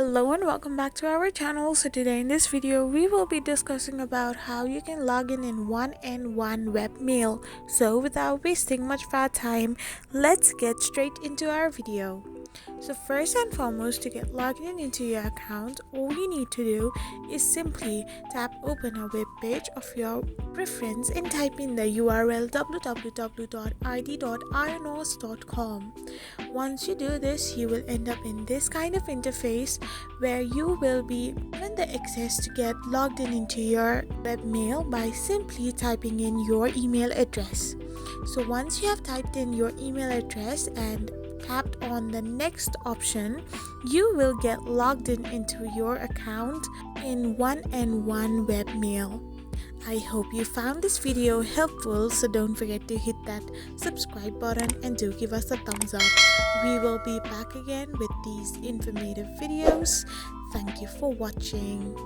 Hello and welcome back to our channel. So today in this video we will be discussing about how you can log in one and one webmail. So without wasting much of our time, let's get straight into our video. So first and foremost, to get logged in into your account, all you need to do is simply tap open a web page of your preference and type in the URL www.id.ionos.com. Once you do this, you will end up in this kind of interface where you will be given the access to get logged in into your webmail by simply typing in your email address. So once you have typed in your email address and tapped on the next option, you will get logged in into your account in one and one webmail. I hope you found this video helpful, so don't forget to hit that subscribe button and do give us a thumbs up. We will be back again with these informative videos. Thank you for watching.